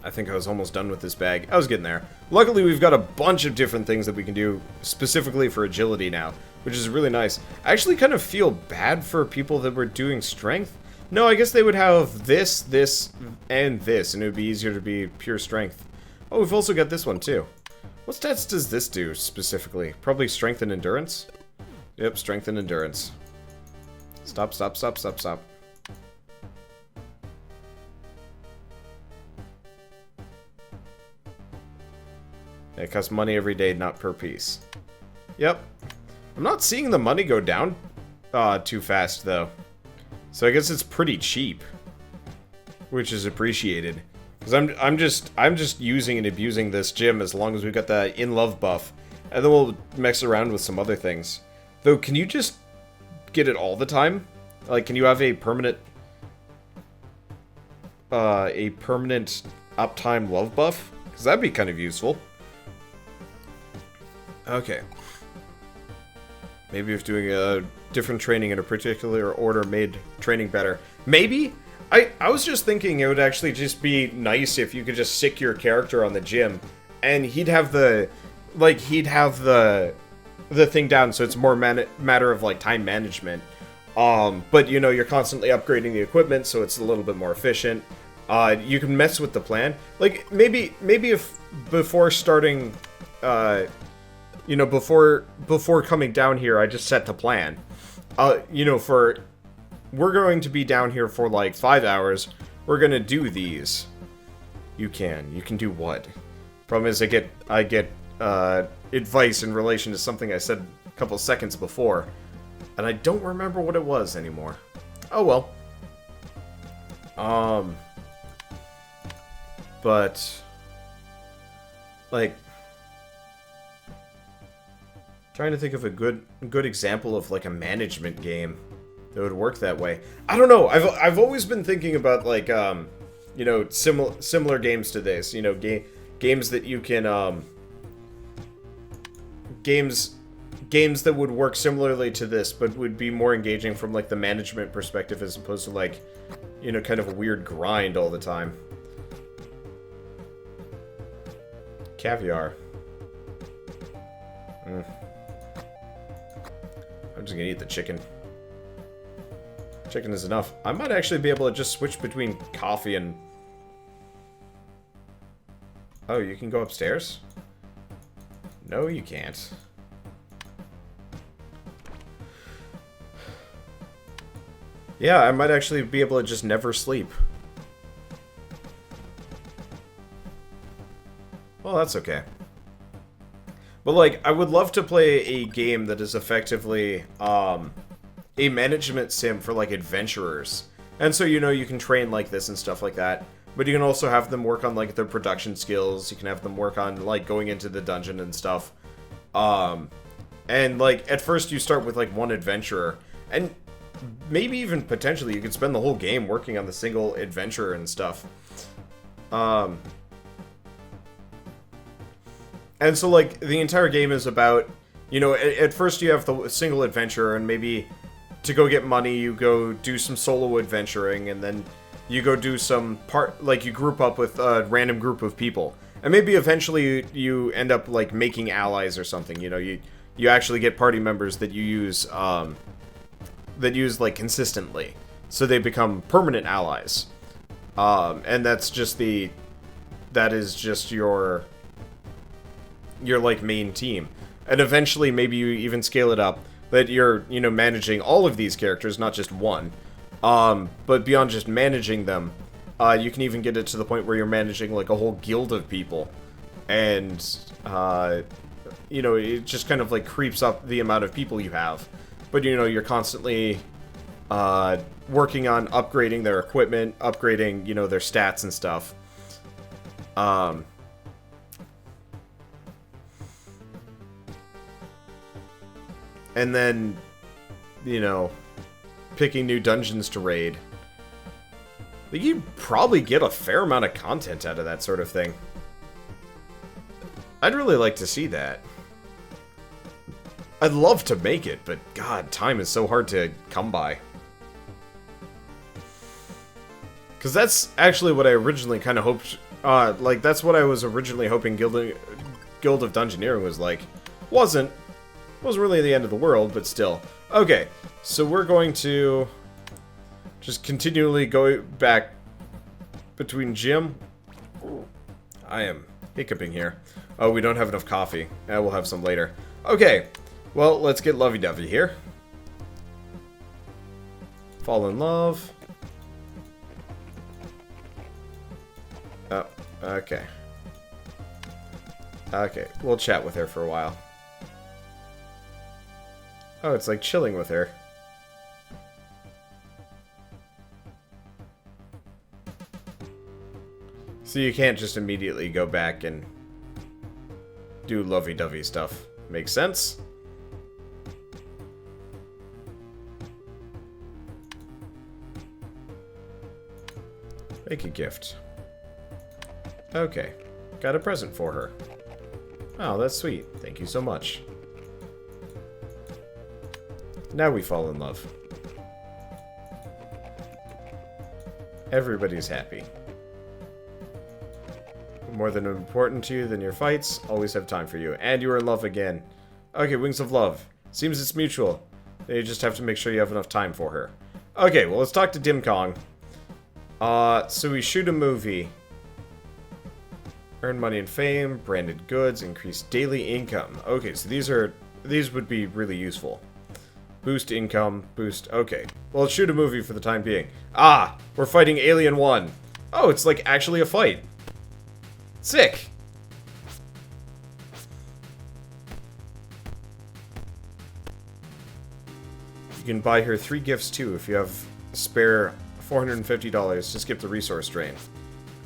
I think I was almost done with this bag. I was getting there. Luckily, we've got a bunch of different things that we can do specifically for agility now, which is really nice. I actually kind of feel bad for people that were doing strength. No, I guess they would have this, this, and this, and it would be easier to be pure strength. Oh, we've also got this one, too. What stats does this do, specifically? Probably strength and endurance? Yep, strength and endurance. Stop, stop, stop, stop, stop. It costs money every day, not per piece. Yep. I'm not seeing the money go down too fast, though. So I guess it's pretty cheap. Which is appreciated. Because I'm just using and abusing this gym as long as we've got the in love buff. And then we'll mess around with some other things. Though, can you just get it all the time? Like, can you have a permanent uptime love buff? Because that'd be kind of useful. Okay. Maybe if doing a different training in a particular order made training better. Maybe? I was just thinking it would actually just be nice if you could just sick your character on the gym and he'd have the thing down so it's more matter of like time management. But you know, you're constantly upgrading the equipment so it's a little bit more efficient. You can mess with the plan. Like maybe if before starting you know, before coming down here, I just set the plan. You know, we're going to be down here for like 5 hours. We're gonna do these. You can do what? Problem is, I get advice in relation to something I said a couple seconds before, and I don't remember what it was anymore. Oh well. But like. Trying to think of a good example of like a management game that would work that way. I don't know. I've always been thinking about like you know, similar games to this. You know, games that you can games that would work similarly to this, but would be more engaging from like the management perspective as opposed to like, you know, kind of a weird grind all the time. Caviar. I'm just gonna eat the chicken. Chicken is enough. I might actually be able to just switch between coffee and... Oh, you can go upstairs? No, you can't. Yeah, I might actually be able to just never sleep. Well, that's okay. But, like, I would love to play a game that is effectively, a management sim for, like, adventurers. And so, you know, you can train like this and stuff like that. But you can also have them work on, like, their production skills. You can have them work on, like, going into the dungeon and stuff. And, like, at first you start with, like, one adventurer. And maybe even potentially you could spend the whole game working on the single adventurer and stuff. And so, like, the entire game is about, you know, at first you have the single adventurer, and maybe to go get money, you go do some solo adventuring, and then you go do some like, you group up with a random group of people. And maybe eventually you end up, like, making allies or something, you know, you actually get party members that you use, like, consistently. So they become permanent allies. And that's just that is just your like main team. And eventually maybe you even scale it up that you're, you know, managing all of these characters, not just one. But beyond just managing them, you can even get it to the point where you're managing like a whole guild of people. And you know, it just kind of like creeps up the amount of people you have. But you know, you're constantly working on upgrading their equipment, upgrading, you know, their stats and stuff. And then, you know, picking new dungeons to raid. I think you'd probably get a fair amount of content out of that sort of thing. I'd really like to see that. I'd love to make it, but god, time is so hard to come by. Because that's actually what I originally kind of hoped Like, that's what I was originally hoping Guild of Dungeoneering was like. Wasn't really the end of the world, but still. Okay, so we're going to just continually go back between gym. I am hiccuping here. Oh, we don't have enough coffee. We'll have some later. Okay, well, let's get lovey-dovey here. Fall in love. Oh, okay. Okay, we'll chat with her for a while. Oh, it's like chilling with her. So you can't just immediately go back and do lovey-dovey stuff. Makes sense? Make a gift. Okay. Got a present for her. Oh, that's sweet. Thank you so much. Now we fall in love. Everybody's happy. More than important to you than your fights, always have time for you. And you are in love again. Okay, Wings of Love. Seems it's mutual. You just have to make sure you have enough time for her. Okay, well, let's talk to Dim Kong. So we shoot a movie. Earn money and fame, branded goods, increase daily income. Okay, so these would be really useful. Boost income, boost... Okay. Well, let's shoot a movie for the time being. Ah! We're fighting Alien 1. Oh, it's like actually a fight. Sick! You can buy her 3 gifts too if you have a spare $450 to skip the resource drain.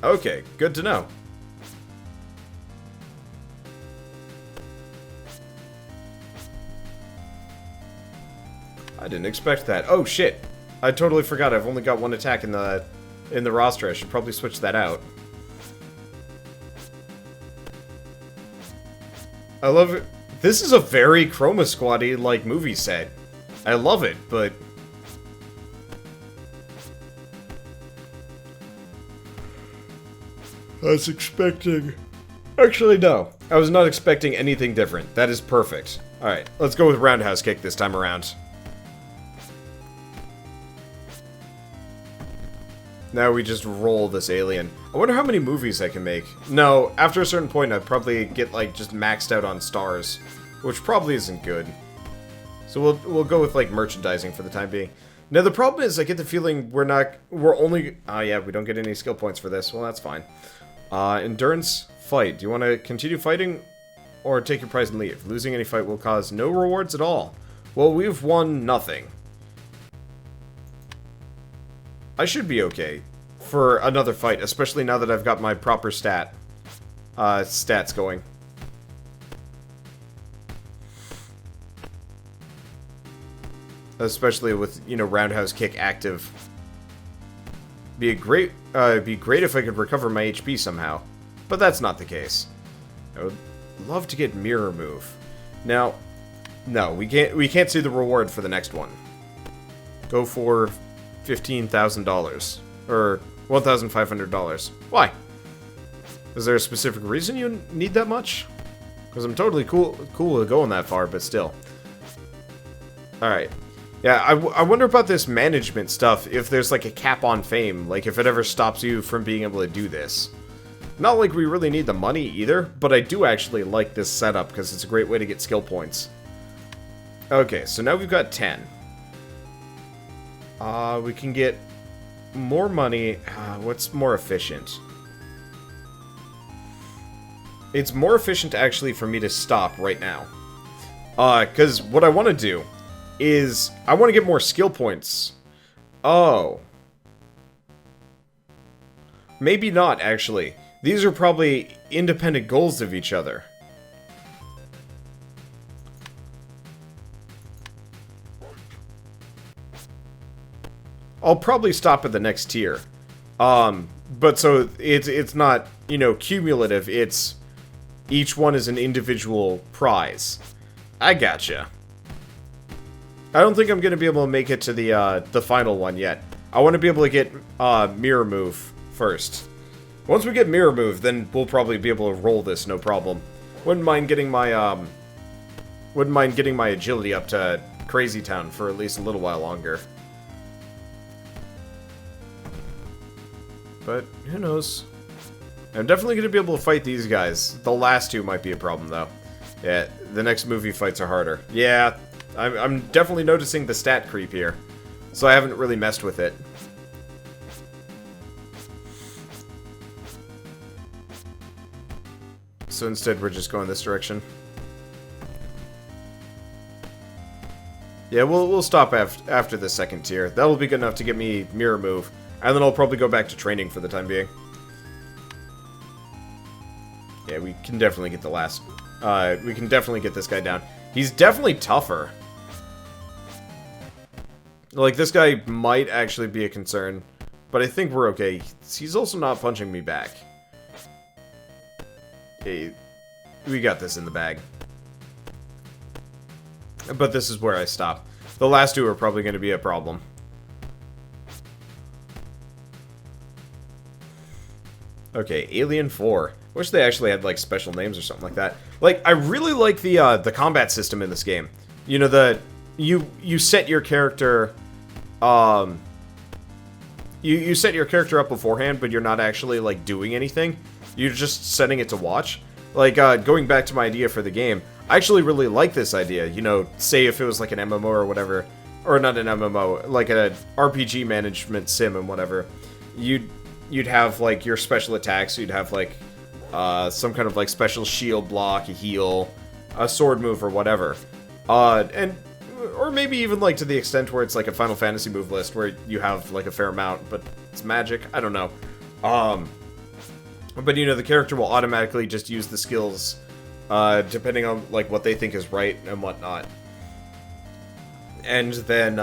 Okay, good to know. I didn't expect that. Oh shit! I totally forgot I've only got 1 attack in the roster. I should probably switch that out. I love it. This is a very Chroma Squad-y like movie set. I love it, but I was expecting... Actually, no. I was not expecting anything different. That is perfect. Alright, let's go with Roundhouse Kick this time around. Now we just roll this alien. I wonder how many movies I can make. No, after a certain point I'd probably get, like, just maxed out on stars. Which probably isn't good. So we'll go with, like, merchandising for the time being. Now the problem is I get the feeling we're only... Oh yeah, we don't get any skill points for this. Well, that's fine. Endurance, fight. Do you want to continue fighting? Or take your prize and leave? Losing any fight will cause no rewards at all. Well, we've won nothing. I should be okay for another fight, especially now that I've got my proper stats going. Especially with, you know, Roundhouse Kick active. Be great if I could recover my HP somehow, but that's not the case. I would love to get Mirror Move. Now, no, we can't see the reward for the next one. Go for $15,000 or $1,500. Why? Is there a specific reason you need that much? Because I'm totally cool with going that far, but still. All right. Yeah, I wonder about this management stuff, if there's like a cap on fame, like if it ever stops you from being able to do this. Not like we really need the money either, but I do actually like this setup because it's a great way to get skill points. Okay, so now we've got 10. We can get more money. What's more efficient? It's more efficient actually for me to stop right now. Because what I want to do is I want to get more skill points. Oh. Maybe not, actually. These are probably independent goals of each other. I'll probably stop at the next tier. But so it's not, you know, cumulative. It's each one is an individual prize. I gotcha. I don't think I'm going to be able to make it to the final one yet. I want to be able to get Mirror Move first. Once we get mirror move, then we'll probably be able to roll this, no problem. Wouldn't mind getting my agility up to Crazy Town for at least a little while longer. But, who knows? I'm definitely going to be able to fight these guys. The last two might be a problem, though. Yeah, the next movie fights are harder. Yeah, I'm definitely noticing the stat creep here. So I haven't really messed with it. So instead, we're just going this direction. Yeah, we'll stop after the second tier. That'll be good enough to get me mirror move. And then I'll probably go back to training for the time being. Yeah, we can definitely get the last... we can definitely get this guy down. He's definitely tougher. Like, this guy might actually be a concern. But I think we're okay. He's also not punching me back. Hey, we got this in the bag. But this is where I stop. The last two are probably going to be a problem. Okay, Alien 4. Wish they actually had, like, special names or something like that. Like, I really like the combat system in this game. You know, you set your character, you set your character up beforehand, but you're not actually, like, doing anything. You're just setting it to watch. Like, going back to my idea for the game, I actually really like this idea. You know, say if it was like an MMO or whatever, or not an MMO, like an RPG management sim and whatever, you'd have, like, your special attacks, you'd have, like, some kind of, like, special shield block, a heal, a sword move, or whatever. Or maybe even, like, to the extent where it's, like, a Final Fantasy move list, where you have, like, a fair amount, but it's magic, I don't know. But, you know, the character will automatically just use the skills, depending on, like, what they think is right and whatnot. And then,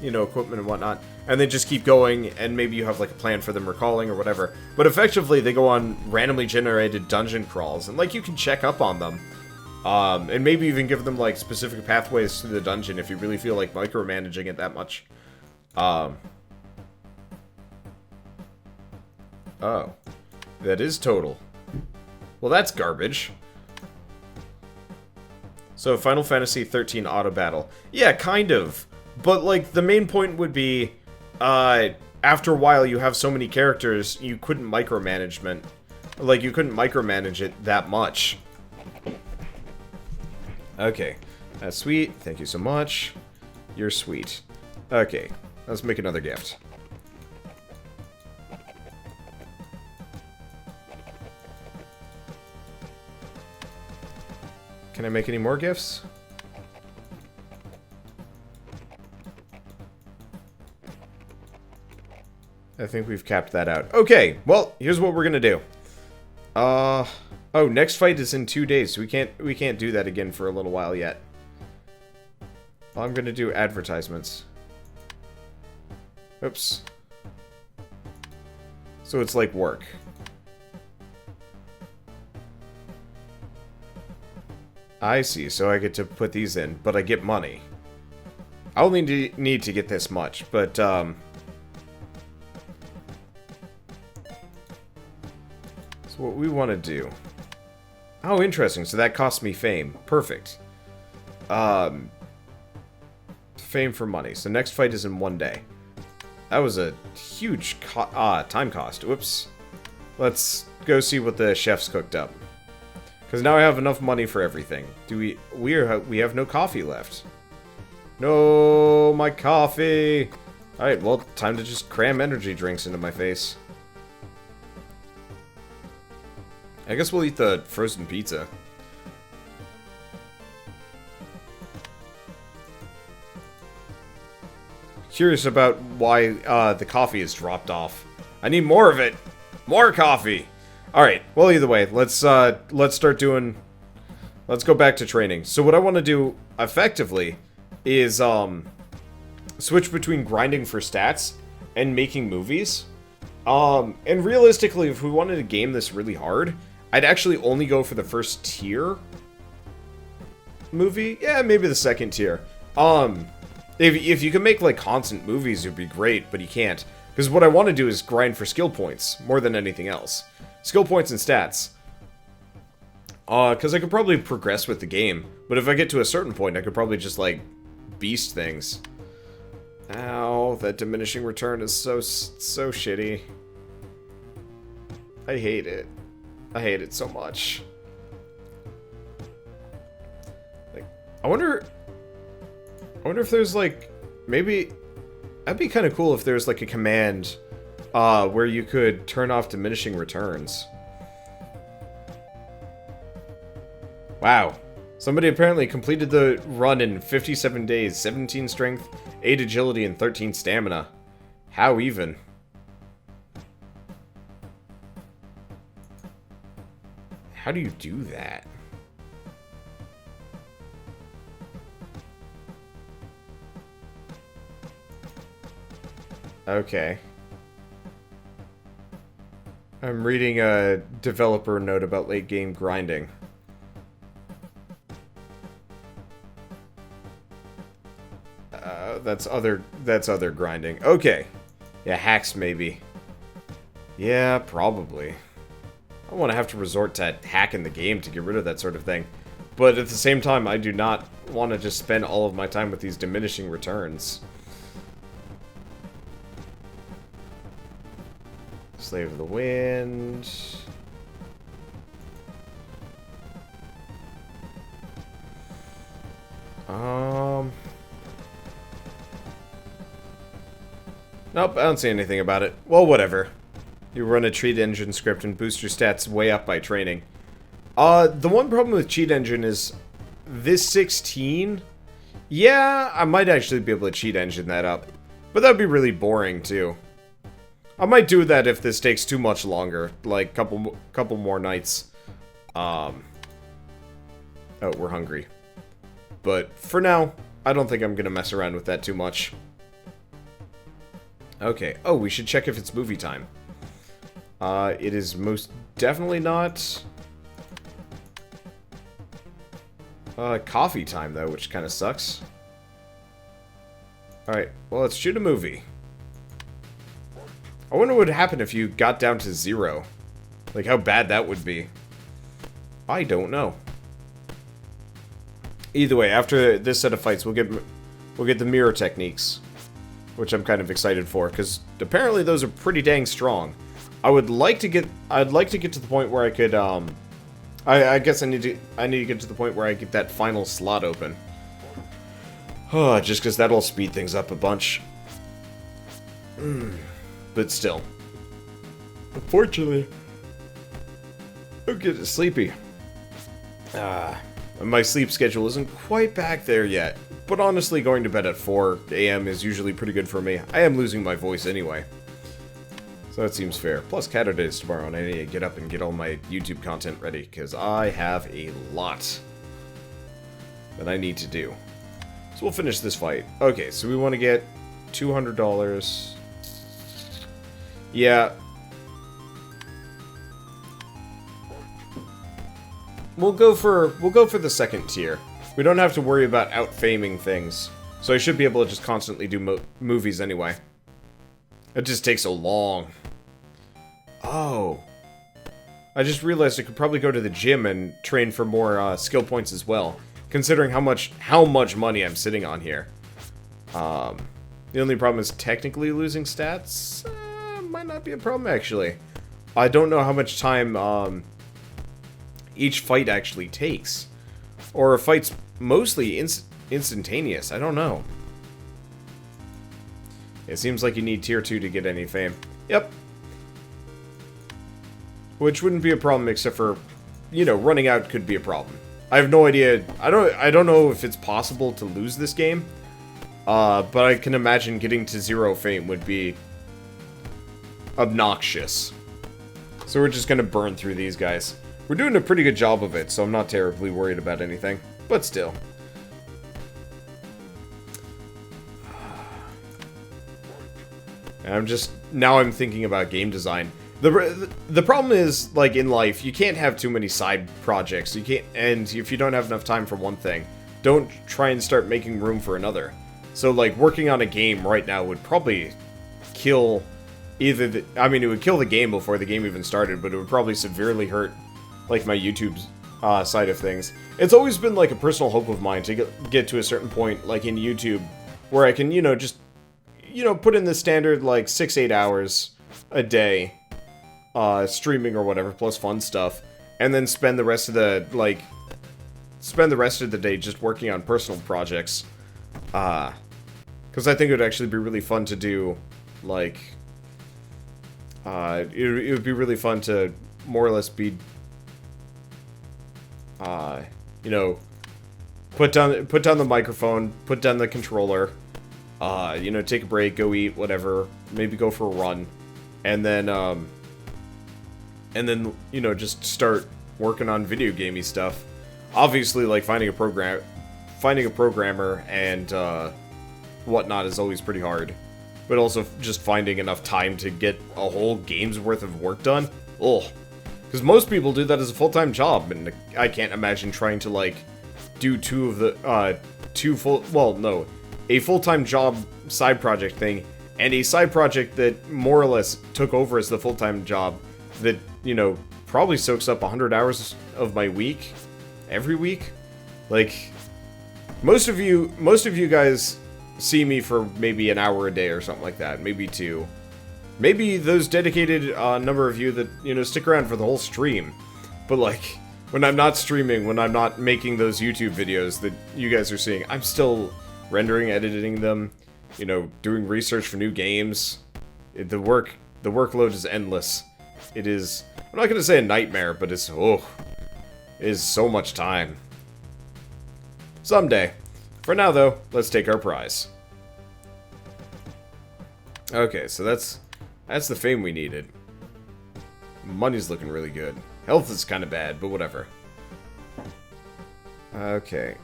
you know, equipment and whatnot. And they just keep going, and maybe you have, like, a plan for them recalling or whatever. But effectively, they go on randomly generated dungeon crawls, and, like, you can check up on them. And maybe even give them, like, specific pathways to the dungeon if you really feel like micromanaging it that much. Oh. That is total. Well, that's garbage. So, Final Fantasy 13 auto battle. Yeah, kind of. But, like, the main point would be, after a while you have so many characters, you couldn't micromanage it that much. Okay. That's sweet. Thank you so much. You're sweet. Okay. Let's make another gift. Can I make any more gifts? I think we've capped that out. Okay, well, here's what we're gonna do. Oh, next fight is in 2 days, so we can't do that again for a little while yet. I'm gonna do advertisements. Oops. So it's like work. I see, so I get to put these in, but I get money. I only need to get this much, but, So what we want to do... Oh, interesting, so that costs me fame. Perfect. Fame for money. So next fight is in 1 day. That was a huge time cost. Whoops. Let's go see what the chef's cooked up. Because now I have enough money for everything. We have no coffee left. No, my coffee. Alright, well, time to just cram energy drinks into my face. I guess we'll eat the frozen pizza. Curious about why the coffee has dropped off. I need more of it. More coffee. All right. Well, either way, let's start doing. Let's go back to training. So what I want to do effectively is switch between grinding for stats and making movies. And realistically, if we wanted to game this really hard, I'd actually only go for the first tier movie. Yeah, maybe the second tier. If you can make, like, constant movies, it'd be great, but you can't. Because what I want to do is grind for skill points, more than anything else. Skill points and stats. Because I could probably progress with the game. But if I get to a certain point, I could probably just, like, beast things. Ow, that diminishing return is so shitty. I hate it. I hate it so much. Like, I wonder if there's, like, maybe... That'd be kind of cool if there's, like, a command where you could turn off diminishing returns. Wow. Somebody apparently completed the run in 57 days, 17 strength, 8 agility, and 13 stamina. How even? How do you do that? Okay. I'm reading a developer note about late game grinding. That's other grinding. Okay. Yeah, hacks maybe. Yeah, probably. I don't want to have to resort to hacking the game to get rid of that sort of thing. But at the same time, I do not want to just spend all of my time with these diminishing returns. Slave of the Wind. Nope, I don't see anything about it. Well, whatever. You run a cheat engine script and boost your stats way up by training. The one problem with cheat engine is this 16. Yeah, I might actually be able to cheat engine that up. But that'd be really boring, too. I might do that if this takes too much longer. Like, couple more nights. Oh, we're hungry. But for now, I don't think I'm gonna mess around with that too much. Okay. Oh, we should check if it's movie time. It is most definitely not... coffee time, though, which kind of sucks. Alright, well, let's shoot a movie. I wonder what would happen if you got down to 0. Like, how bad that would be. I don't know. Either way, after this set of fights, we'll get the mirror techniques, which I'm kind of excited for, because apparently those are pretty dang strong. I'd like to get to the point where I could, I guess I need to get to the point where I get that final slot open. Just because that'll speed things up a bunch. But still. Unfortunately, I'm getting sleepy. My sleep schedule isn't quite back there yet. But honestly, going to bed at 4 AM is usually pretty good for me. I am losing my voice anyway. So that seems fair. Plus, Canada Day is tomorrow, and I need to get up and get all my YouTube content ready, because I have a lot that I need to do. So we'll finish this fight. Okay, so we want to get $200. Yeah. We'll go for the second tier. We don't have to worry about out-faming things. So I should be able to just constantly do movies anyway. It just takes so long. Oh. I just realized I could probably go to the gym and train for more skill points as well. Considering how much money I'm sitting on here. The only problem is technically losing stats. Might not be a problem, actually. I don't know how much time each fight actually takes. Or a fight's mostly instantaneous. I don't know. It seems like you need tier 2 to get any fame. Yep. Which wouldn't be a problem except for, you know, running out could be a problem. I have no idea. I don't know if it's possible to lose this game. But I can imagine getting to 0 fame would be obnoxious. So we're just gonna burn through these guys. We're doing a pretty good job of it, so I'm not terribly worried about anything. But still. Now I'm thinking about game design. The problem is, like, in life, you can't have too many side projects. You can't, and if you don't have enough time for one thing, don't try and start making room for another. So, like, working on a game right now would probably kill I mean, it would kill the game before the game even started, but it would probably severely hurt, like, my YouTube side of things. It's always been, like, a personal hope of mine to get to a certain point, like, in YouTube, where I can, just, put in the standard, like, 6-8 hours a day, streaming or whatever, plus fun stuff, and then spend the rest of the day just working on personal projects. Because I think it would actually be really fun to do, like, it would be really fun to more or less be, put down the microphone, put down the controller, take a break, go eat, whatever, maybe go for a run, and then, just start working on video gamey stuff. Obviously, like, finding a programmer and, whatnot is always pretty hard. But also just finding enough time to get a whole game's worth of work done. Ugh. Because most people do that as a full-time job, and I can't imagine trying to, like, do a full-time job side project thing, and a side project that more or less took over as the full-time job that, probably soaks up 100 hours of my week, every week. Like, most of you guys see me for maybe an hour a day or something like that, maybe 2. Maybe those dedicated number of you that, stick around for the whole stream. But, like, when I'm not streaming, when I'm not making those YouTube videos that you guys are seeing, I'm still rendering, editing them, doing research for new games. The workload is endless. It is, I'm not gonna say a nightmare, but it is so much time. Someday. For now, though, let's take our prize. Okay, so that's the fame we needed. Money's looking really good. Health is kind of bad, but whatever. Okay,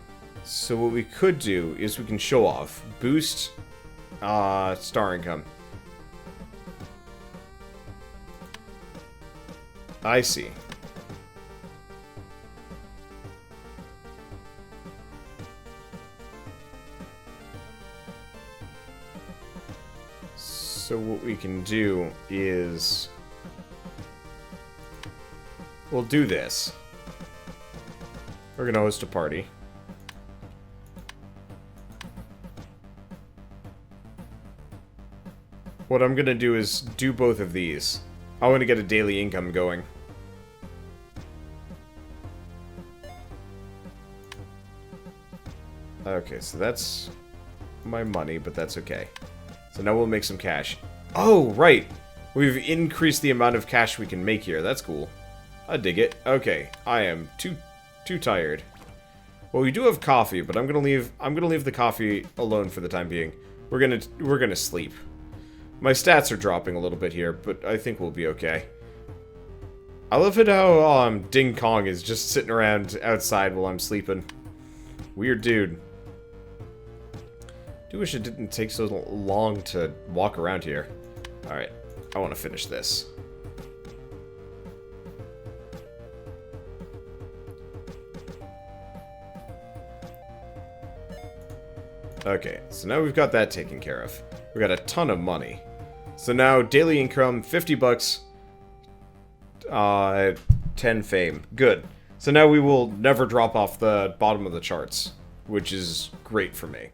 so what we could do is we can show off. Boost star income. I see. So what we can do is, we'll do this. We're gonna host a party. What I'm gonna do is do both of these. I want to get a daily income going. Okay, so that's my money, but that's okay. So now we'll make some cash. Oh, right! We've increased the amount of cash we can make here. That's cool. I dig it. Okay, I am too tired. Well, we do have coffee, but I'm gonna leave the coffee alone for the time being. We're gonna sleep. My stats are dropping a little bit here, but I think we'll be okay. I love it how Ding Kong is just sitting around outside while I'm sleeping. Weird dude. I wish it didn't take so long to walk around here. Alright, I want to finish this. Okay, so now we've got that taken care of. We got a ton of money. So now, daily income, 50 bucks, 10 fame. Good. So now we will never drop off the bottom of the charts, which is great for me.